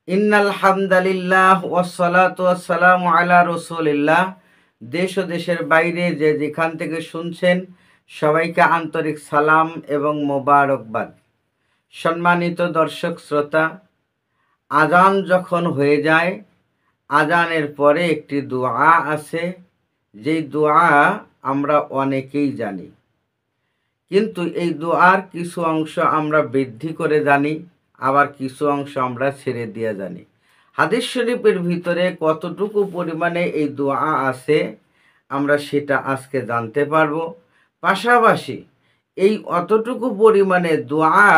ইন্নাল হামদালিল্লাহ ওয়াসসালাতু ওয়াসসালামু আলা রাসূলিল্লাহ। দেশ ও দেশের বাইরে যে যেখান থেকে শুনছেন সবাইকে আন্তরিক সালাম এবং মোবারকবাদ। সম্মানিত দর্শক শ্রোতা, আজান যখন হয়ে যায়, আজানের পরে একটি দোয়া আছে, যেই দোয়া আমরা অনেকেই জানি, কিন্তু এই দোয়ার কিছু অংশ আমরা বৃদ্ধি করে জানি, আবার কিছু অংশ আমরা ছেড়ে দিয়ে জানি। হাদিস শরীফের ভিতরে কতটুকু পরিমাণে এই দোয়া আছে আমরা সেটা আজকে জানতে পারবো। পাশাপাশি এই অতটুকু পরিমাণে দোয়া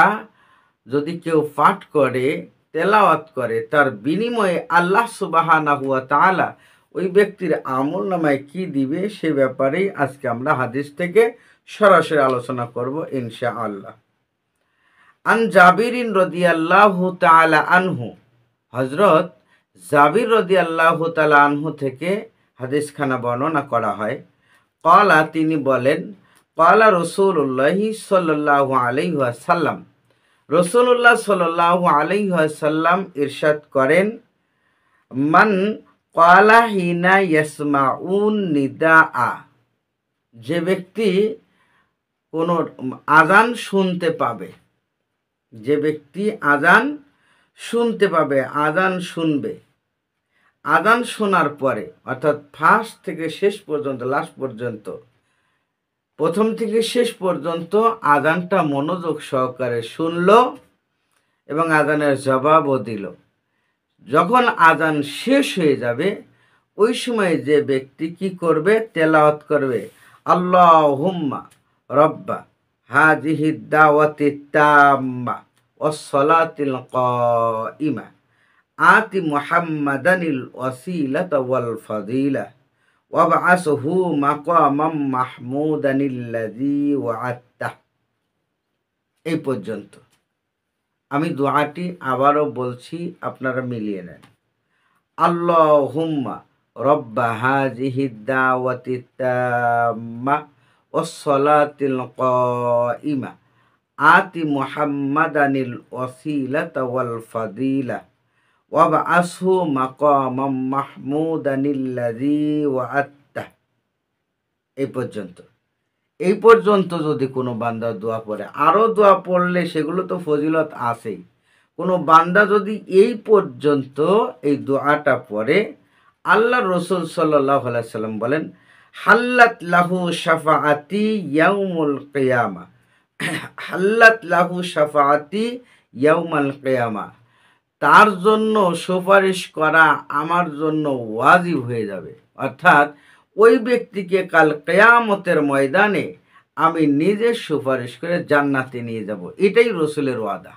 যদি কেউ পাঠ করে, তেলাওয়াত করে, তার বিনিময়ে আল্লাহ সুবহানাহু ওয়া তাআলা ওই ব্যক্তির আমল নামায় কি দিবে সে ব্যাপারেই আজকে আমরা হাদিস থেকে সরাসরি আলোচনা করব ইনশাআল্লাহ। আন জাবিরিন রাদিয়াল্লাহু তাআলা আনহু, হযরত জাবির রাদিয়াল্লাহু তাআলা আনহু থেকে হাদিসখানা বর্ণনা করা হয়। ক্বালা, তিনি বলেন, ক্বালা রাসূলুল্লাহি সাল্লাল্লাহু আলাইহি ওয়াসাল্লাম, রাসূলুল্লাহ সাল্লাল্লাহু আলাইহি ওয়াসাল্লাম ইরশাদ করেন, মান ক্বালা হিনা ইয়াসমাউন নিদাআ, যে ব্যক্তি কোনো আজান শুনতে পাবে, যে ব্যক্তি আজান শুনতে পাবে, আজান শুনবে, আজান শোনার পরে অর্থাৎ ফার্স্ট থেকে শেষ পর্যন্ত, লাস্ট পর্যন্ত, প্রথম থেকে শেষ পর্যন্ত আজানটা মনোযোগ সহকারে শুনল এবং আজানের জবাবও দিল। যখন আজান শেষ হয়ে যাবে ওই সময় যে ব্যক্তি কি করবে? তেলাওয়াত করবে, আল্লাহুম্মা রব্বা হাযিহি দাওয়াতি তাম্মা ওয়াস সালাতিল কাইমা আতি মুহাম্মাদানিল ওয়াসিলাতা ওয়াল ফাদিলা ওয়াবআসহু মাকামাম মাহমুদানিল্লাযী ওয়া'আদতা। এই পর্যন্ত। আমি দোয়াটি আবারও বলছি, আপনারা মিলিয়ে নেন। আল্লাহুম্মা রব্বা হাযিহি দাওয়াতি তাম্মা ওয়াস সালাতিল কাইমা আতি মুহাম্মাদানিল ওয়াসিলাতা ওয়াল ফাদিলা ওয়াবআসহু মাকামাম মাহমুদানিল্লাযী ওয়া'আদতা। এই পর্যন্ত। এই পর্যন্ত যদি কোনো বান্দা দোয়া পড়ে, আরও দোয়া পড়লে সেগুলো তো ফজিলত আছেই, কোনো বান্দা যদি এই পর্যন্ত এই দোয়াটা পড়ে, আল্লাহ রসুল সাল্লাল্লাহু আলাইহি সাল্লাম বলেন, হাল্লাত লাহু শাফাআতি ইয়াউমুল কিয়ামা, হাল্লাত লাহু শাফাআতি ইয়াউমাল কিয়ামা, তার জন্য সুপারিশ করা আমার জন্য ওয়াজিব হয়ে যাবে। অর্থাৎ ওই ব্যক্তিকে কাল কিয়ামতের ময়দানে আমি নিজে সুপারিশ করে জান্নাতে নিয়ে যাব। এটাই রসুলের ওয়াদা,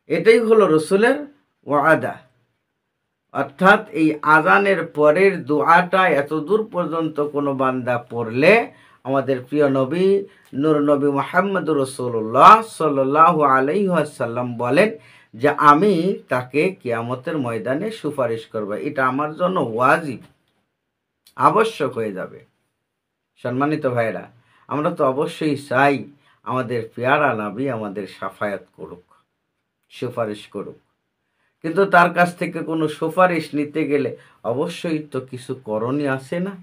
এটাই হলো রসুলের ওয়াদা। অর্থাৎ এই আজানের পরের দোয়াটা এত দূর পর্যন্ত কোনো বান্দা পড়লে আমাদের প্রিয় নবী নূর নবী মুহাম্মদুর রাসূলুল্লাহ সাল্লাল্লাহু আলাইহি ওয়াসাল্লাম বলেন যে আমি তাকে কিয়ামতের ময়দানে সুপারিশ করব। এটা আমার জন্য ওয়াজিব, আবশ্যক হয়ে যাবে। সম্মানিত ভাইরা, আমরা তো অবশ্যই চাই আমাদের পেয়ারা নবী আমাদের শাফায়াত করুক, সুপারিশ করুক, কিন্তু তার কাছ থেকে কোনো সুপারিশ নিতে গেলে অবশ্যই তো কিছু করণীয় আছে না?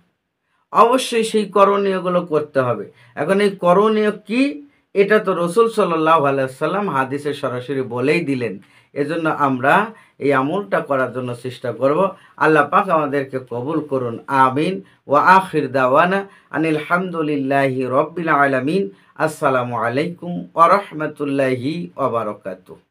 অবশ্যই সেই করণীয়গুলো করতে হবে। এখন এই করণীয় কি? এটা তো রসুল সাল্লাল্লাহু আলাইহি ওয়াসাল্লাম হাদিসে সরাসরি বলেই দিলেন। এজন্য আমরা এই আমলটা করার জন্য চেষ্টা করব। আল্লাহ পাক আমাদেরকে কবুল করুন, আমিন। ওয়া আখির দাওয়ানা আনিল হামদুলিল্লাহি রাব্বিল আলামিন। আসসালামু আলাইকুম ওয়া রাহমাতুল্লাহি ওয়া বারাকাতুহু।